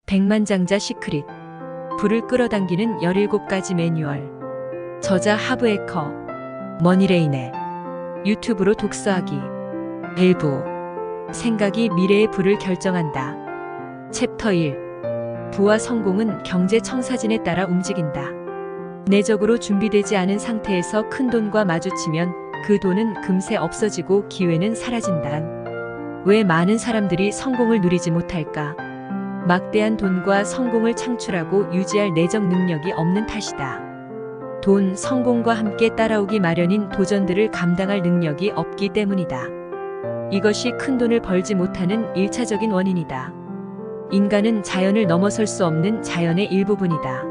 백만장자 시크릿. 불을 끌어당기는 17가지 매뉴얼. 저자 하브 에커. 머니레인의 유튜브로 독서하기. 일부. 생각이 미래의 불을 결정한다. 챕터 1. 부와 성공은 경제 청사진에 따라 움직인다. 내적으로 준비되지 않은 상태에서 큰 돈과 마주치면 그 돈은 금세 없어지고 기회는 사라진다. 왜 많은 사람들이 성공을 누리지 못할까? 막대한 돈과 성공을 창출하고 유지할 내적 능력이 없는 탓이다. 돈, 성공과 함께 따라오기 마련인 도전들을 감당할 능력이 없기 때문이다. 이것이 큰 돈을 벌지 못하는 1차적인 원인이다. 인간은 자연을 넘어설 수 없는 자연의 일부분이다.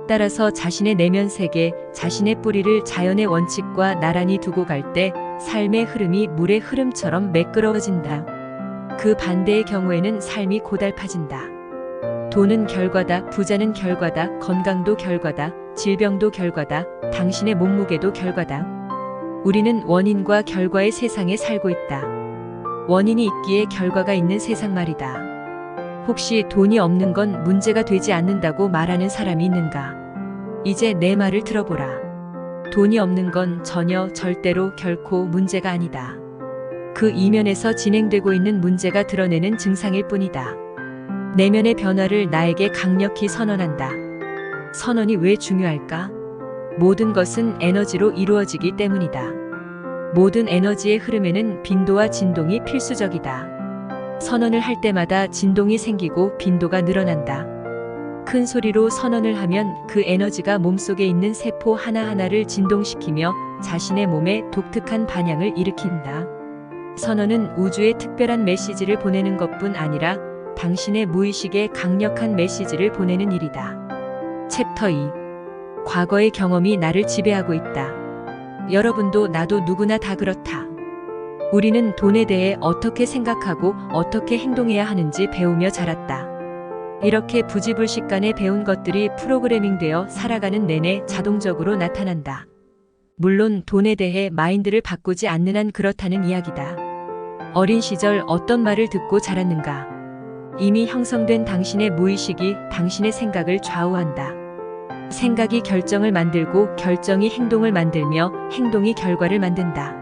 따라서 자신의 내면 세계, 자신의 뿌리를 자연의 원칙과 나란히 두고 갈 때 삶의 흐름이 물의 흐름처럼 매끄러워진다. 그 반대의 경우에는 삶이 고달파진다. 돈은 결과다, 부자는 결과다, 건강도 결과다, 질병도 결과다, 당신의 몸무게도 결과다. 우리는 원인과 결과의 세상에 살고 있다. 원인이 있기에 결과가 있는 세상 말이다. 혹시 돈이 없는 건 문제가 되지 않는다고 말하는 사람이 있는가? 이제 내 말을 들어보라. 돈이 없는 건 전혀 절대로 결코 문제가 아니다. 그 이면에서 진행되고 있는 문제가 드러내는 증상일 뿐이다. 내면의 변화를 나에게 강력히 선언한다. 선언이 왜 중요할까? 모든 것은 에너지로 이루어지기 때문이다. 모든 에너지의 흐름에는 빈도와 진동이 필수적이다. 선언을 할 때마다 진동이 생기고 빈도가 늘어난다. 큰 소리로 선언을 하면 그 에너지가 몸속에 있는 세포 하나하나를 진동시키며 자신의 몸에 독특한 반향을 일으킨다. 선언은 우주에 특별한 메시지를 보내는 것뿐 아니라 당신의 무의식에 강력한 메시지를 보내는 일이다. 챕터 2. 과거의 경험이 나를 지배하고 있다. 여러분도 나도 누구나 다 그렇다. 우리는 돈에 대해 어떻게 생각하고 어떻게 행동해야 하는지 배우며 자랐다. 이렇게 부지불식간에 배운 것들이 프로그래밍되어 살아가는 내내 자동적으로 나타난다. 물론 돈에 대해 마인드를 바꾸지 않는 한 그렇다는 이야기다. 어린 시절 어떤 말을 듣고 자랐는가? 이미 형성된 당신의 무의식이 당신의 생각을 좌우한다. 생각이 결정을 만들고 결정이 행동을 만들며 행동이 결과를 만든다.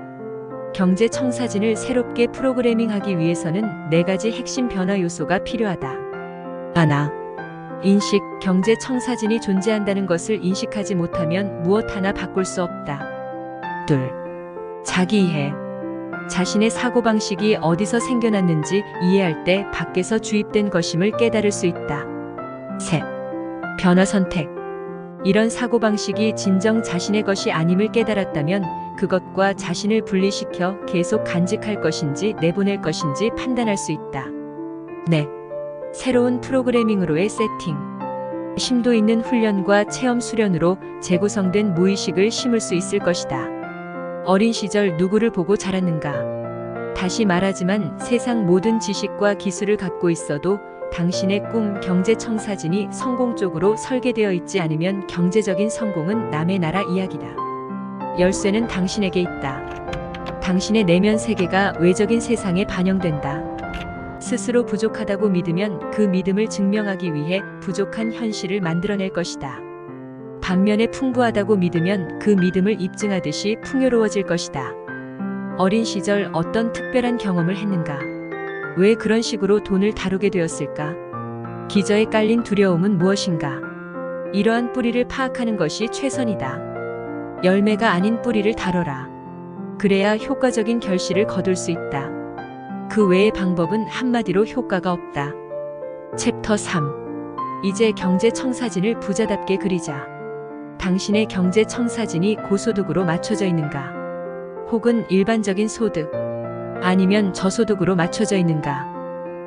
경제 청사진을 새롭게 프로그래밍하기 위해서는 4가지 핵심 변화 요소가 필요하다. 하나, 인식, 경제 청사진이 존재한다는 것을 인식하지 못하면 무엇 하나 바꿀 수 없다. 둘, 자기이해. 자신의 사고방식이 어디서 생겨났는지 이해할 때 밖에서 주입된 것임을 깨달을 수 있다. 셋, 변화 선택. 이런 사고방식이 진정 자신의 것이 아님을 깨달았다면 그것과 자신을 분리시켜 계속 간직할 것인지 내보낼 것인지 판단할 수 있다. 넷, 새로운 프로그래밍으로의 세팅. 심도 있는 훈련과 체험 수련으로 재구성된 무의식을 심을 수 있을 것이다. 어린 시절 누구를 보고 자랐는가? 다시 말하지만 세상 모든 지식과 기술을 갖고 있어도 당신의 꿈 경제 청사진이 성공 쪽으로 설계되어 있지 않으면 경제적인 성공은 남의 나라 이야기다. 열쇠는 당신에게 있다. 당신의 내면 세계가 외적인 세상에 반영된다. 스스로 부족하다고 믿으면 그 믿음을 증명하기 위해 부족한 현실을 만들어낼 것이다. 반면에 풍부하다고 믿으면 그 믿음을 입증하듯이 풍요로워질 것이다. 어린 시절 어떤 특별한 경험을 했는가? 왜 그런 식으로 돈을 다루게 되었을까? 기저에 깔린 두려움은 무엇인가? 이러한 뿌리를 파악하는 것이 최선이다. 열매가 아닌 뿌리를 다뤄라. 그래야 효과적인 결실을 거둘 수 있다. 그 외의 방법은 한마디로 효과가 없다. 챕터 3. 이제 경제 청사진을 부자답게 그리자. 당신의 경제 청사진이 고소득으로 맞춰져 있는가? 혹은 일반적인 소득, 아니면 저소득으로 맞춰져 있는가?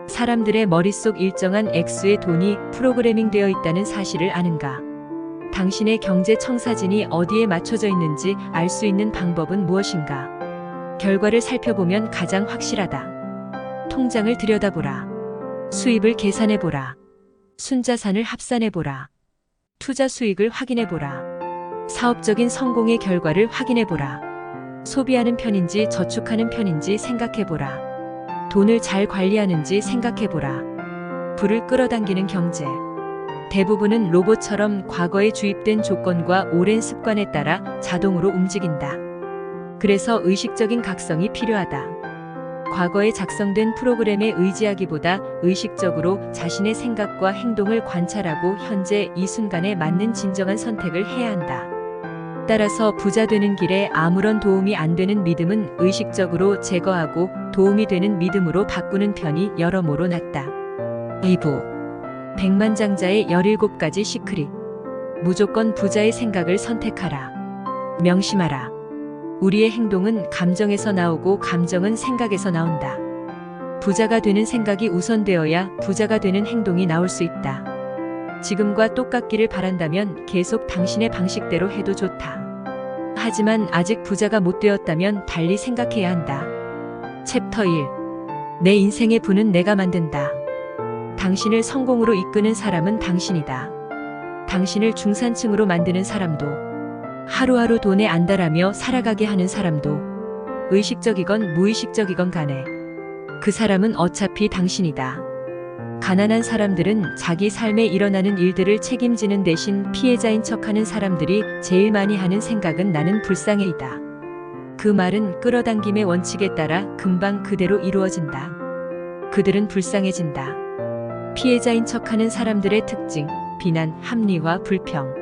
사람들의 머릿속 일정한 액수의 돈이 프로그래밍 되어 있다는 사실을 아는가? 당신의 경제 청사진이 어디에 맞춰져 있는지 알 수 있는 방법은 무엇인가? 결과를 살펴보면 가장 확실하다. 통장을 들여다보라. 수입을 계산해보라. 순자산을 합산해보라. 투자 수익을 확인해보라. 사업적인 성공의 결과를 확인해보라. 소비하는 편인지 저축하는 편인지 생각해보라. 돈을 잘 관리하는지 생각해보라. 불을 끌어당기는 경제. 대부분은 로봇처럼 과거에 주입된 조건과 오랜 습관에 따라 자동으로 움직인다. 그래서 의식적인 각성이 필요하다. 과거에 작성된 프로그램에 의지하기보다 의식적으로 자신의 생각과 행동을 관찰하고 현재 이 순간에 맞는 진정한 선택을 해야 한다. 따라서 부자 되는 길에 아무런 도움이 안 되는 믿음은 의식적으로 제거하고 도움이 되는 믿음으로 바꾸는 편이 여러모로 낫다. 2부 백만장자의 17가지 시크릿. 무조건 부자의 생각을 선택하라. 명심하라. 우리의 행동은 감정에서 나오고 감정은 생각에서 나온다. 부자가 되는 생각이 우선되어야 부자가 되는 행동이 나올 수 있다. 지금과 똑같기를 바란다면 계속 당신의 방식대로 해도 좋다. 하지만 아직 부자가 못 되었다면 달리 생각해야 한다. 챕터 1. 내 인생의 부는 내가 만든다. 당신을 성공으로 이끄는 사람은 당신이다. 당신을 중산층으로 만드는 사람도, 하루하루 돈에 안달하며 살아가게 하는 사람도, 의식적이건 무의식적이건 간에 그 사람은 어차피 당신이다. 가난한 사람들은 자기 삶에 일어나는 일들을 책임지는 대신 피해자인 척하는 사람들이 제일 많이 하는 생각은 나는 불쌍해이다. 그 말은 끌어당김의 원칙에 따라 금방 그대로 이루어진다. 그들은 불쌍해진다. 피해자인 척하는 사람들의 특징, 비난, 합리화, 불평.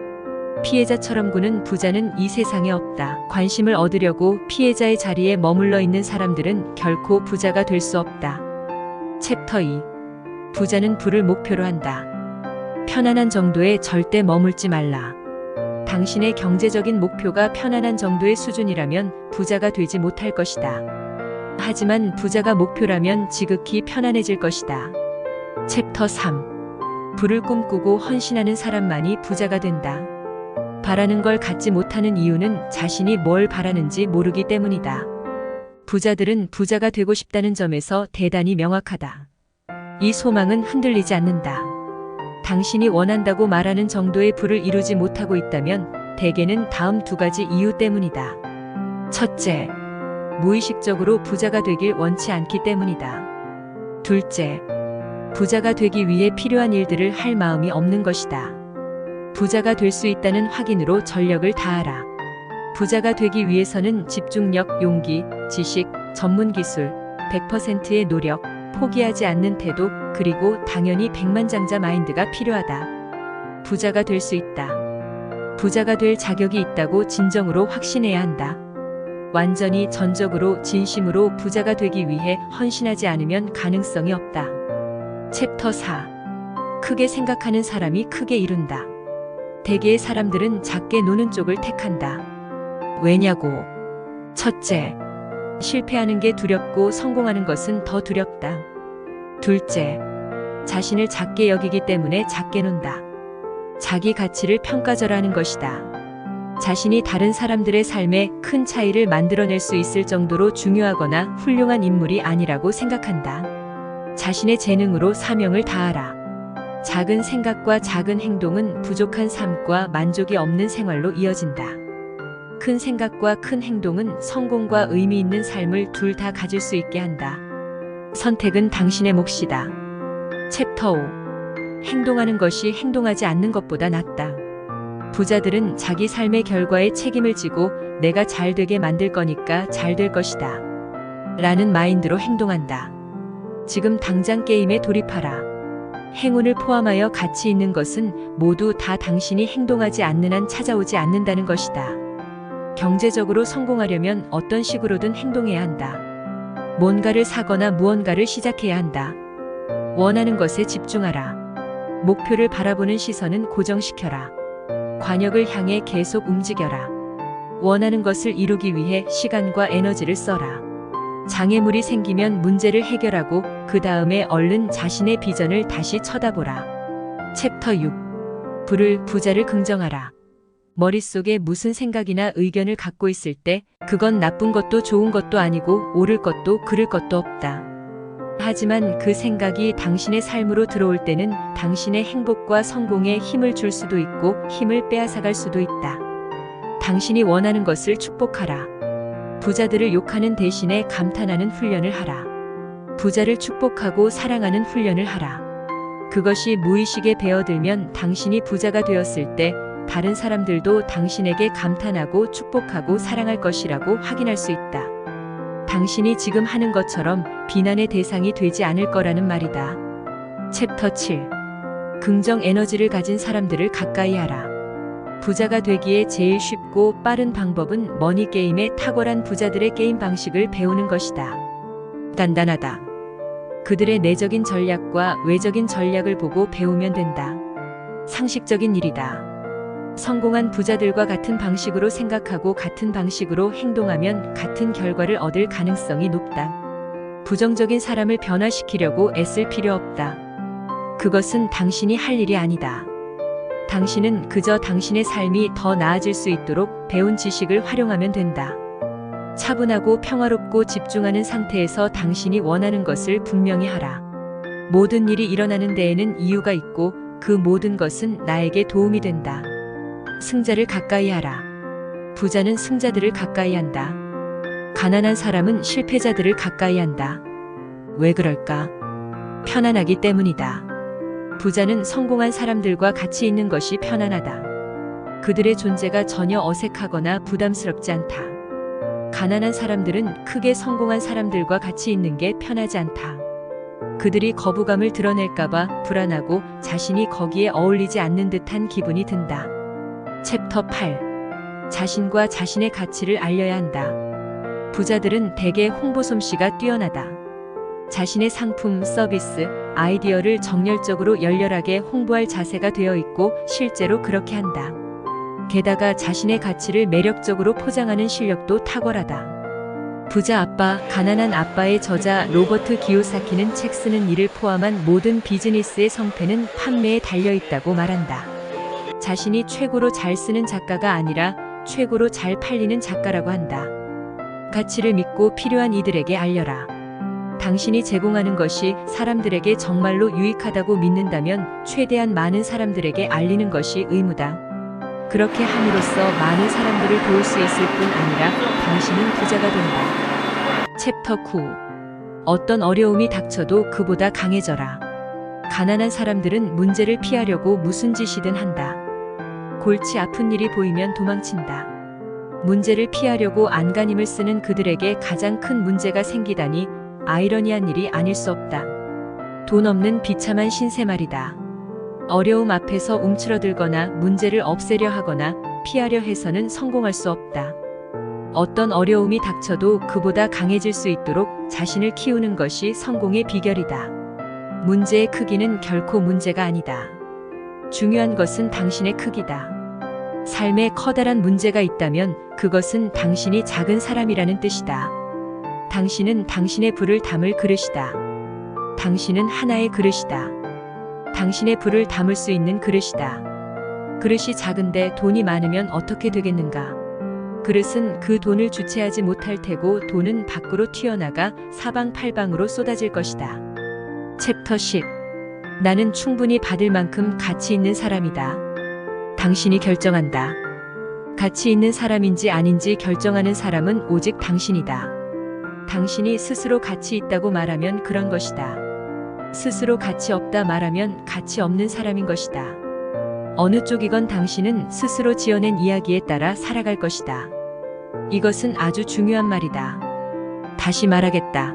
피해자처럼 구는 부자는 이 세상에 없다. 관심을 얻으려고 피해자의 자리에 머물러 있는 사람들은 결코 부자가 될 수 없다. 챕터 2. 부자는 부를 목표로 한다. 편안한 정도에 절대 머물지 말라. 당신의 경제적인 목표가 편안한 정도의 수준이라면 부자가 되지 못할 것이다. 하지만 부자가 목표라면 지극히 편안해질 것이다. 챕터 3. 부를 꿈꾸고 헌신하는 사람만이 부자가 된다. 바라는 걸 갖지 못하는 이유는 자신이 뭘 바라는지 모르기 때문이다. 부자들은 부자가 되고 싶다는 점에서 대단히 명확하다. 이 소망은 흔들리지 않는다. 당신이 원한다고 말하는 정도의 부를 이루지 못하고 있다면 대개는 다음 2가지 이유 때문이다. 첫째, 무의식적으로 부자가 되길 원치 않기 때문이다. 둘째, 부자가 되기 위해 필요한 일들을 할 마음이 없는 것이다. 부자가 될 수 있다는 확인으로 전력을 다하라. 부자가 되기 위해서는 집중력, 용기, 지식, 전문 기술, 100%의 노력, 포기하지 않는 태도, 그리고 당연히 백만장자 마인드가 필요하다. 부자가 될 수 있다. 부자가 될 자격이 있다고 진정으로 확신해야 한다. 완전히 전적으로 진심으로 부자가 되기 위해 헌신하지 않으면 가능성이 없다. 챕터 4. 크게 생각하는 사람이 크게 이룬다. 대개의 사람들은 작게 노는 쪽을 택한다. 왜냐고? 첫째, 실패하는 게 두렵고 성공하는 것은 더 두렵다. 둘째, 자신을 작게 여기기 때문에 작게 논다. 자기 가치를 평가절하는 것이다. 자신이 다른 사람들의 삶에 큰 차이를 만들어낼 수 있을 정도로 중요하거나 훌륭한 인물이 아니라고 생각한다. 자신의 재능으로 사명을 다하라. 작은 생각과 작은 행동은 부족한 삶과 만족이 없는 생활로 이어진다. 큰 생각과 큰 행동은 성공과 의미 있는 삶을 둘 다 가질 수 있게 한다. 선택은 당신의 몫이다. 챕터 5. 행동하는 것이 행동하지 않는 것보다 낫다. 부자들은 자기 삶의 결과에 책임을 지고 내가 잘 되게 만들 거니까 잘 될 것이다. 라는 마인드로 행동한다. 지금 당장 게임에 돌입하라. 행운을 포함하여 가치 있는 것은 모두 다 당신이 행동하지 않는 한 찾아오지 않는다는 것이다. 경제적으로 성공하려면 어떤 식으로든 행동해야 한다. 뭔가를 사거나 무언가를 시작해야 한다. 원하는 것에 집중하라. 목표를 바라보는 시선은 고정시켜라. 관역을 향해 계속 움직여라. 원하는 것을 이루기 위해 시간과 에너지를 써라. 장애물이 생기면 문제를 해결하고 그 다음에 얼른 자신의 비전을 다시 쳐다보라. 챕터 6. 부자를 긍정하라. 머릿속에 무슨 생각이나 의견을 갖고 있을 때 그건 나쁜 것도 좋은 것도 아니고 옳을 것도 그를 것도 없다. 하지만 그 생각이 당신의 삶으로 들어올 때는 당신의 행복과 성공에 힘을 줄 수도 있고 힘을 빼앗아갈 수도 있다. 당신이 원하는 것을 축복하라. 부자들을 욕하는 대신에 감탄하는 훈련을 하라. 부자를 축복하고 사랑하는 훈련을 하라. 그것이 무의식에 배어들면 당신이 부자가 되었을 때 다른 사람들도 당신에게 감탄하고 축복하고 사랑할 것이라고 확인할 수 있다. 당신이 지금 하는 것처럼 비난의 대상이 되지 않을 거라는 말이다. 챕터 7. 긍정 에너지를 가진 사람들을 가까이 하라. 부자가 되기에 제일 쉽고 빠른 방법은 머니게임의 탁월한 부자들의 게임 방식을 배우는 것이다. 단단하다. 그들의 내적인 전략과 외적인 전략을 보고 배우면 된다. 상식적인 일이다. 성공한 부자들과 같은 방식으로 생각하고 같은 방식으로 행동하면 같은 결과를 얻을 가능성이 높다. 부정적인 사람을 변화시키려고 애쓸 필요 없다. 그것은 당신이 할 일이 아니다. 당신은 그저 당신의 삶이 더 나아질 수 있도록 배운 지식을 활용하면 된다. 차분하고 평화롭고 집중하는 상태에서 당신이 원하는 것을 분명히 하라. 모든 일이 일어나는 데에는 이유가 있고 그 모든 것은 나에게 도움이 된다. 승자를 가까이 하라. 부자는 승자들을 가까이 한다. 가난한 사람은 실패자들을 가까이 한다. 왜 그럴까? 편안하기 때문이다. 부자는 성공한 사람들과 같이 있는 것이 편안하다. 그들의 존재가 전혀 어색하거나 부담스럽지 않다. 가난한 사람들은 크게 성공한 사람들과 같이 있는 게 편하지 않다. 그들이 거부감을 드러낼까봐 불안하고 자신이 거기에 어울리지 않는 듯한 기분이 든다. 챕터 8. 자신과 자신의 가치를 알려야 한다. 부자들은 대개 홍보 솜씨가 뛰어나다. 자신의 상품, 서비스, 아이디어를 정열적으로 열렬하게 홍보할 자세가 되어 있고 실제로 그렇게 한다. 게다가 자신의 가치를 매력적으로 포장하는 실력도 탁월하다. 부자 아빠, 가난한 아빠의 저자 로버트 기요사키는 책 쓰는 일을 포함한 모든 비즈니스의 성패는 판매에 달려있다고 말한다. 자신이 최고로 잘 쓰는 작가가 아니라 최고로 잘 팔리는 작가라고 한다. 가치를 믿고 필요한 이들에게 알려라. 당신이 제공하는 것이 사람들에게 정말로 유익하다고 믿는다면 최대한 많은 사람들에게 알리는 것이 의무다. 그렇게 함으로써 많은 사람들을 도울 수 있을 뿐 아니라 당신은 부자가 된다. 챕터 9. 어떤 어려움이 닥쳐도 그보다 강해져라. 가난한 사람들은 문제를 피하려고 무슨 짓이든 한다. 골치 아픈 일이 보이면 도망친다. 문제를 피하려고 안간힘을 쓰는 그들에게 가장 큰 문제가 생기다니 아이러니한 일이 아닐 수 없다. 돈 없는 비참한 신세 말이다. 어려움 앞에서 움츠러들거나 문제를 없애려 하거나 피하려 해서는 성공할 수 없다. 어떤 어려움이 닥쳐도 그보다 강해질 수 있도록 자신을 키우는 것이 성공의 비결이다. 문제의 크기는 결코 문제가 아니다. 중요한 것은 당신의 크기다. 삶에 커다란 문제가 있다면 그것은 당신이 작은 사람이라는 뜻이다. 당신은 당신의 불을 담을 그릇이다. 당신은 하나의 그릇이다. 당신의 불을 담을 수 있는 그릇이다. 그릇이 작은데 돈이 많으면 어떻게 되겠는가? 그릇은 그 돈을 주체하지 못할 테고 돈은 밖으로 튀어나가 사방팔방으로 쏟아질 것이다. 챕터 10. 나는 충분히 받을 만큼 가치 있는 사람이다. 당신이 결정한다. 가치 있는 사람인지 아닌지 결정하는 사람은 오직 당신이다. 당신이 스스로 가치 있다고 말하면 그런 것이다. 스스로 가치 없다 말하면 가치 없는 사람인 것이다. 어느 쪽이건 당신은 스스로 지어낸 이야기에 따라 살아갈 것이다. 이것은 아주 중요한 말이다. 다시 말하겠다.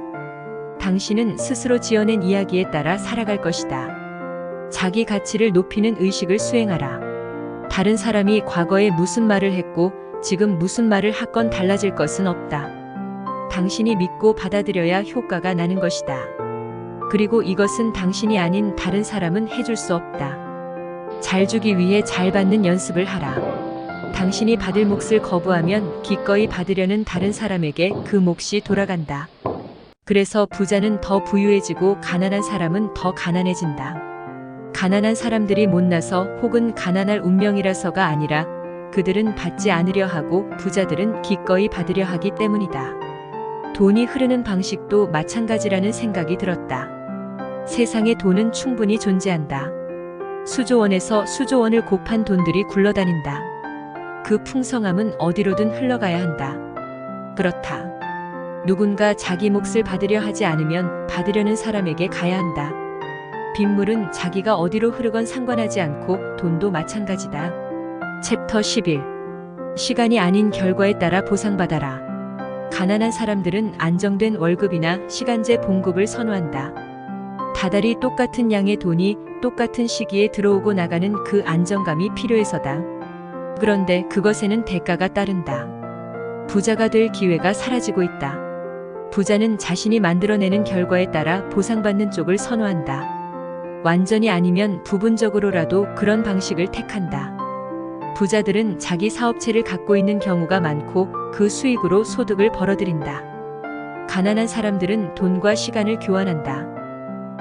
당신은 스스로 지어낸 이야기에 따라 살아갈 것이다. 자기 가치를 높이는 의식을 수행하라. 다른 사람이 과거에 무슨 말을 했고 지금 무슨 말을 하건 달라질 것은 없다. 당신이 믿고 받아들여야 효과가 나는 것이다. 그리고 이것은 당신이 아닌 다른 사람은 해줄 수 없다. 잘 주기 위해 잘 받는 연습을 하라. 당신이 받을 몫을 거부하면 기꺼이 받으려는 다른 사람에게 그 몫이 돌아간다. 그래서 부자는 더 부유해지고 가난한 사람은 더 가난해진다. 가난한 사람들이 못나서 혹은 가난할 운명이라서가 아니라 그들은 받지 않으려 하고 부자들은 기꺼이 받으려 하기 때문이다. 돈이 흐르는 방식도 마찬가지라는 생각이 들었다. 세상에 돈은 충분히 존재한다. 수조원에서 수조원을 곱한 돈들이 굴러다닌다. 그 풍성함은 어디로든 흘러가야 한다. 그렇다. 누군가 자기 몫을 받으려 하지 않으면 받으려는 사람에게 가야 한다. 빗물은 자기가 어디로 흐르건 상관하지 않고 돈도 마찬가지다. 챕터 11. 시간이 아닌 결과에 따라 보상받아라. 가난한 사람들은 안정된 월급이나 시간제 봉급을 선호한다. 다달이 똑같은 양의 돈이 똑같은 시기에 들어오고 나가는 그 안정감이 필요해서다. 그런데 그것에는 대가가 따른다. 부자가 될 기회가 사라지고 있다. 부자는 자신이 만들어내는 결과에 따라 보상받는 쪽을 선호한다. 완전히 아니면 부분적으로라도 그런 방식을 택한다. 부자들은 자기 사업체를 갖고 있는 경우가 많고 그 수익으로 소득을 벌어들인다. 가난한 사람들은 돈과 시간을 교환한다.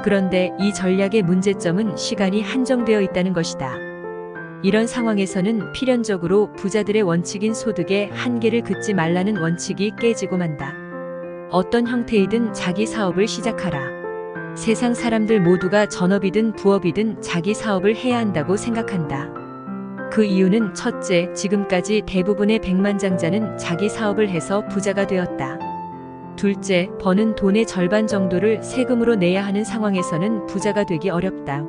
그런데 이 전략의 문제점은 시간이 한정되어 있다는 것이다. 이런 상황에서는 필연적으로 부자들의 원칙인 소득의 한계를 긋지 말라는 원칙이 깨지고 만다. 어떤 형태이든 자기 사업을 시작하라. 세상 사람들 모두가 전업이든 부업이든 자기 사업을 해야 한다고 생각한다. 그 이유는 첫째, 지금까지 대부분의 백만장자는 자기 사업을 해서 부자가 되었다. 둘째, 버는 돈의 절반 정도를 세금으로 내야 하는 상황에서는 부자가 되기 어렵다.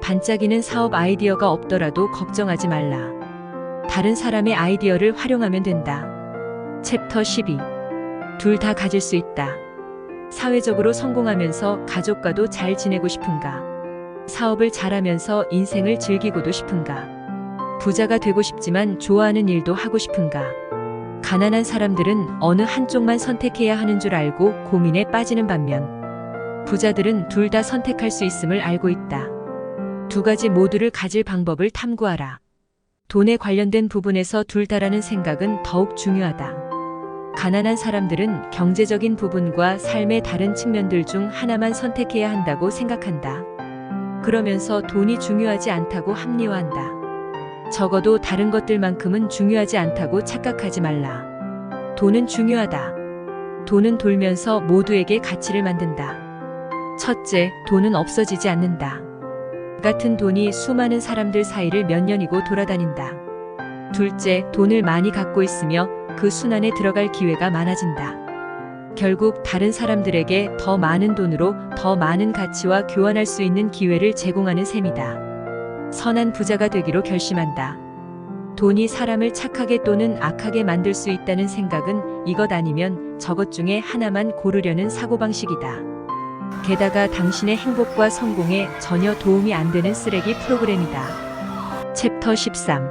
반짝이는 사업 아이디어가 없더라도 걱정하지 말라. 다른 사람의 아이디어를 활용하면 된다. 챕터 12. 둘 다 가질 수 있다. 사회적으로 성공하면서 가족과도 잘 지내고 싶은가? 사업을 잘하면서 인생을 즐기고도 싶은가? 부자가 되고 싶지만 좋아하는 일도 하고 싶은가? 가난한 사람들은 어느 한쪽만 선택해야 하는 줄 알고 고민에 빠지는 반면 부자들은 둘 다 선택할 수 있음을 알고 있다. 두 가지 모두를 가질 방법을 탐구하라. 돈에 관련된 부분에서 둘 다라는 생각은 더욱 중요하다. 가난한 사람들은 경제적인 부분과 삶의 다른 측면들 중 하나만 선택해야 한다고 생각한다. 그러면서 돈이 중요하지 않다고 합리화한다. 적어도 다른 것들만큼은 중요하지 않다고 착각하지 말라. 돈은 중요하다. 돈은 돌면서 모두에게 가치를 만든다. 첫째, 돈은 없어지지 않는다. 같은 돈이 수많은 사람들 사이를 몇 년이고 돌아다닌다. 둘째, 돈을 많이 갖고 있으며 그 순환에 들어갈 기회가 많아진다. 결국 다른 사람들에게 더 많은 돈으로 더 많은 가치와 교환할 수 있는 기회를 제공하는 셈이다. 선한 부자가 되기로 결심한다. 돈이 사람을 착하게 또는 악하게 만들 수 있다는 생각은 이것 아니면 저것 중에 하나만 고르려는 사고방식이다. 게다가 당신의 행복과 성공에 전혀 도움이 안 되는 쓰레기 프로그램이다. 챕터 13.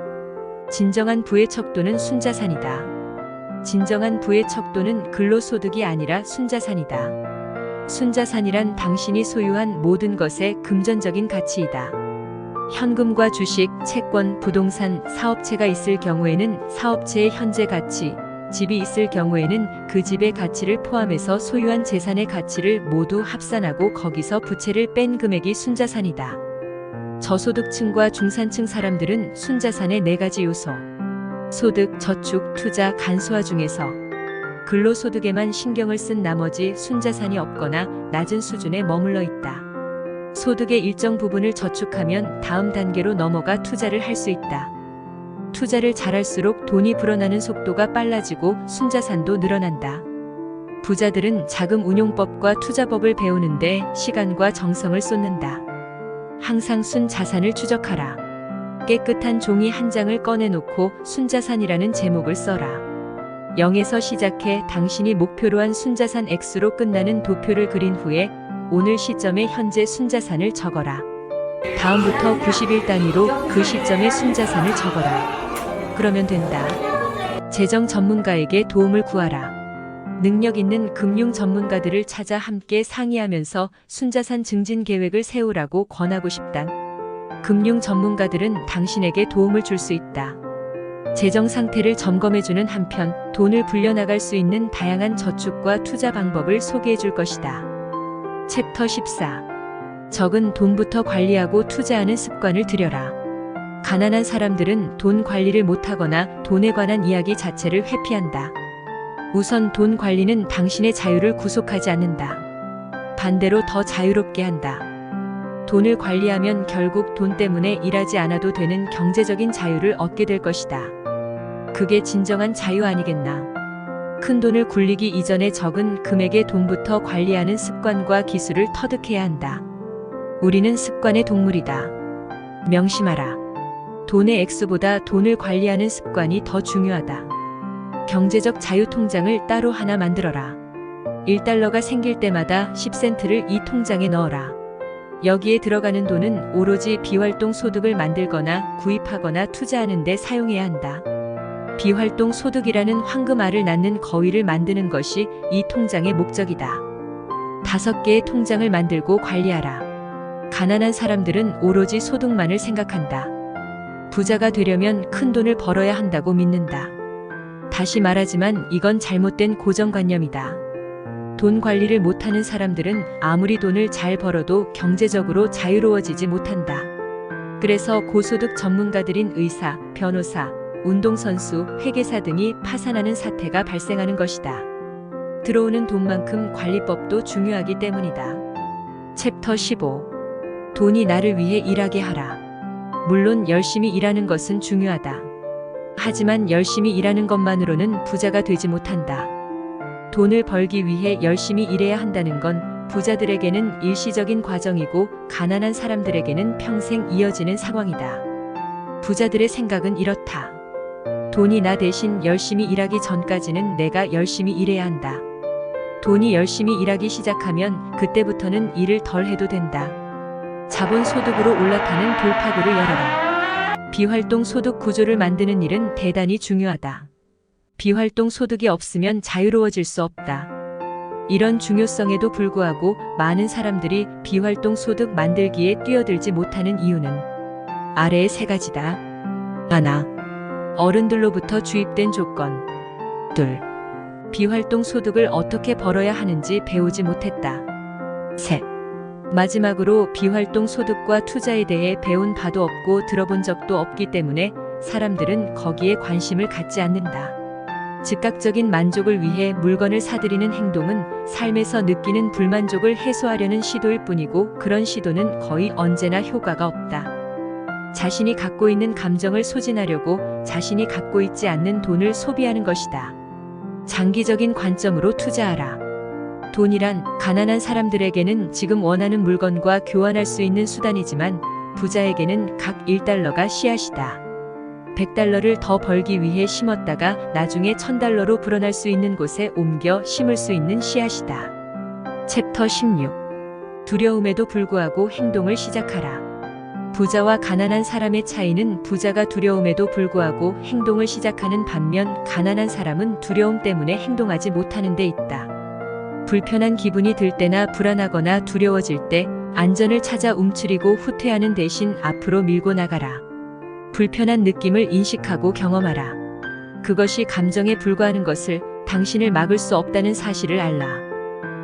진정한 부의 척도는 순자산이다. 진정한 부의 척도는 근로소득이 아니라 순자산이다. 순자산이란 당신이 소유한 모든 것의 금전적인 가치이다. 현금과 주식, 채권, 부동산, 사업체가 있을 경우에는 사업체의 현재 가치, 집이 있을 경우에는 그 집의 가치를 포함해서 소유한 재산의 가치를 모두 합산하고 거기서 부채를 뺀 금액이 순자산이다. 저소득층과 중산층 사람들은 순자산의 4가지 요소, 소득, 저축, 투자, 간소화 중에서 근로소득에만 신경을 쓴 나머지 순자산이 없거나 낮은 수준에 머물러 있다. 소득의 일정 부분을 저축하면 다음 단계로 넘어가 투자를 할 수 있다. 투자를 잘할수록 돈이 불어나는 속도가 빨라지고 순자산도 늘어난다. 부자들은 자금 운용법과 투자법을 배우는데 시간과 정성을 쏟는다. 항상 순자산을 추적하라. 깨끗한 종이 한 장을 꺼내놓고 순자산이라는 제목을 써라. 0에서 시작해 당신이 목표로 한 순자산 X로 끝나는 도표를 그린 후에 오늘 시점의 현재 순자산을 적어라. 다음부터 90일 단위로 그 시점의 순자산을 적어라. 그러면 된다. 재정 전문가에게 도움을 구하라. 능력 있는 금융 전문가들을 찾아 함께 상의하면서 순자산 증진 계획을 세우라고 권하고 싶다. 금융 전문가들은 당신에게 도움을 줄 수 있다. 재정 상태를 점검해주는 한편 돈을 불려나갈 수 있는 다양한 저축과 투자 방법을 소개해 줄 것이다. 챕터 14. 적은 돈부터 관리하고 투자하는 습관을 들여라. 가난한 사람들은 돈 관리를 못하거나 돈에 관한 이야기 자체를 회피한다. 우선 돈 관리는 당신의 자유를 구속하지 않는다. 반대로 더 자유롭게 한다. 돈을 관리하면 결국 돈 때문에 일하지 않아도 되는 경제적인 자유를 얻게 될 것이다. 그게 진정한 자유 아니겠나. 큰 돈을 굴리기 이전에 적은 금액의 돈부터 관리하는 습관과 기술을 터득해야 한다. 우리는 습관의 동물이다. 명심하라. 돈의 액수보다 돈을 관리하는 습관이 더 중요하다. 경제적 자유 통장을 따로 하나 만들어라. 1달러가 생길 때마다 10센트를 이 통장에 넣어라. 여기에 들어가는 돈은 오로지 비활동 소득을 만들거나 구입하거나 투자하는 데 사용해야 한다. 비활동 소득이라는 황금알을 낳는 거위를 만드는 것이 이 통장의 목적이다. 5개의 통장을 만들고 관리하라. 가난한 사람들은 오로지 소득만을 생각한다. 부자가 되려면 큰 돈을 벌어야 한다고 믿는다. 다시 말하지만 이건 잘못된 고정관념이다. 돈 관리를 못하는 사람들은 아무리 돈을 잘 벌어도 경제적으로 자유로워지지 못한다. 그래서 고소득 전문가들인 의사, 변호사, 운동선수, 회계사 등이 파산하는 사태가 발생하는 것이다. 들어오는 돈만큼 관리법도 중요하기 때문이다. 챕터 15. 돈이 나를 위해 일하게 하라. 물론 열심히 일하는 것은 중요하다. 하지만 열심히 일하는 것만으로는 부자가 되지 못한다. 돈을 벌기 위해 열심히 일해야 한다는 건 부자들에게는 일시적인 과정이고 가난한 사람들에게는 평생 이어지는 상황이다. 부자들의 생각은 이렇다. 돈이 나 대신 열심히 일하기 전까지는 내가 열심히 일해야 한다. 돈이 열심히 일하기 시작하면 그때부터는 일을 덜 해도 된다. 자본 소득으로 올라타는 돌파구를 열어라. 비활동 소득 구조를 만드는 일은 대단히 중요하다. 비활동 소득이 없으면 자유로워질 수 없다. 이런 중요성에도 불구하고 많은 사람들이 비활동 소득 만들기에 뛰어들지 못하는 이유는 아래의 3가지다. 하나, 어른들로부터 주입된 조건. 둘, 비활동 소득을 어떻게 벌어야 하는지 배우지 못했다. 셋, 마지막으로 비활동 소득과 투자에 대해 배운 바도 없고 들어본 적도 없기 때문에 사람들은 거기에 관심을 갖지 않는다. 즉각적인 만족을 위해 물건을 사들이는 행동은 삶에서 느끼는 불만족을 해소하려는 시도일 뿐이고 그런 시도는 거의 언제나 효과가 없다. 자신이 갖고 있는 감정을 소진하려고 자신이 갖고 있지 않는 돈을 소비하는 것이다. 장기적인 관점으로 투자하라. 돈이란 가난한 사람들에게는 지금 원하는 물건과 교환할 수 있는 수단이지만 부자에게는 각 1달러가 씨앗이다. 100달러를 더 벌기 위해 심었다가 나중에 1000달러로 불어날 수 있는 곳에 옮겨 심을 수 있는 씨앗이다. 챕터 16. 두려움에도 불구하고 행동을 시작하라. 부자와 가난한 사람의 차이는 부자가 두려움에도 불구하고 행동을 시작하는 반면 가난한 사람은 두려움 때문에 행동하지 못하는 데 있다. 불편한 기분이 들 때나 불안하거나 두려워질 때 안전을 찾아 움츠리고 후퇴하는 대신 앞으로 밀고 나가라. 불편한 느낌을 인식하고 경험하라. 그것이 감정에 불과하는 것을 당신을 막을 수 없다는 사실을 알라.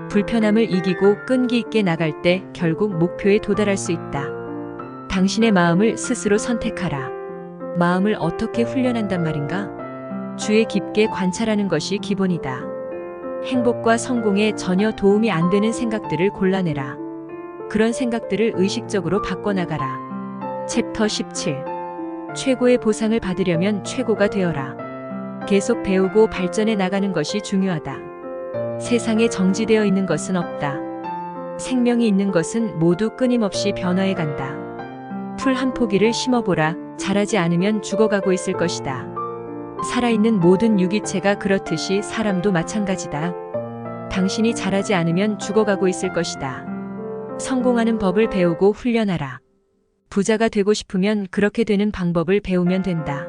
불편함을 이기고 끈기 있게 나갈 때 결국 목표에 도달할 수 있다. 당신의 마음을 스스로 선택하라. 마음을 어떻게 훈련한단 말인가? 주의 깊게 관찰하는 것이 기본이다. 행복과 성공에 전혀 도움이 안 되는 생각들을 골라내라. 그런 생각들을 의식적으로 바꿔나가라. 챕터 17. 최고의 보상을 받으려면 최고가 되어라. 계속 배우고 발전해 나가는 것이 중요하다. 세상에 정지되어 있는 것은 없다. 생명이 있는 것은 모두 끊임없이 변화해 간다. 풀 한 포기를 심어보라. 자라지 않으면 죽어가고 있을 것이다. 살아있는 모든 유기체가 그렇듯이 사람도 마찬가지다. 당신이 자라지 않으면 죽어가고 있을 것이다. 성공하는 법을 배우고 훈련하라. 부자가 되고 싶으면 그렇게 되는 방법을 배우면 된다.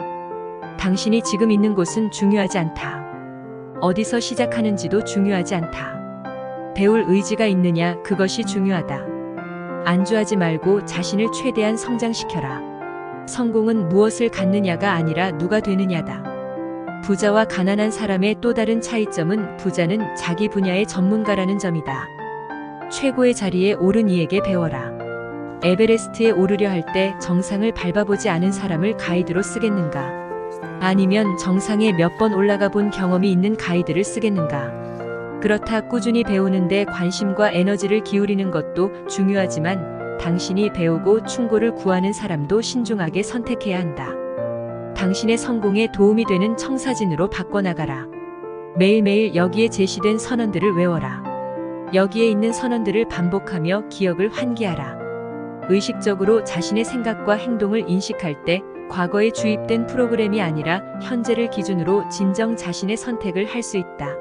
당신이 지금 있는 곳은 중요하지 않다. 어디서 시작하는지도 중요하지 않다. 배울 의지가 있느냐, 그것이 중요하다. 안주하지 말고 자신을 최대한 성장시켜라. 성공은 무엇을 갖느냐가 아니라 누가 되느냐다. 부자와 가난한 사람의 또 다른 차이점은 부자는 자기 분야의 전문가라는 점이다. 최고의 자리에 오른 이에게 배워라. 에베레스트에 오르려 할 때 정상을 밟아보지 않은 사람을 가이드로 쓰겠는가? 아니면 정상에 몇 번 올라가 본 경험이 있는 가이드를 쓰겠는가? 그렇다 꾸준히 배우는데 관심과 에너지를 기울이는 것도 중요하지만 당신이 배우고 충고를 구하는 사람도 신중하게 선택해야 한다. 당신의 성공에 도움이 되는 청사진으로 바꿔나가라. 매일매일 여기에 제시된 선언들을 외워라. 여기에 있는 선언들을 반복하며 기억을 환기하라. 의식적으로 자신의 생각과 행동을 인식할 때 과거에 주입된 프로그램이 아니라 현재를 기준으로 진정 자신의 선택을 할 수 있다.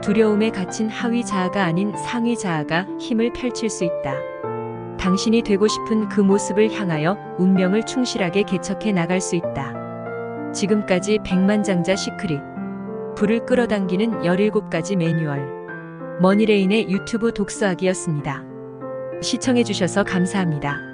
두려움에 갇힌 하위 자아가 아닌 상위 자아가 힘을 펼칠 수 있다. 당신이 되고 싶은 그 모습을 향하여 운명을 충실하게 개척해 나갈 수 있다. 지금까지 백만장자 시크릿, 불을 끌어당기는 17가지 매뉴얼, 머니레인의 유튜브 독서하기였습니다. 시청해주셔서 감사합니다.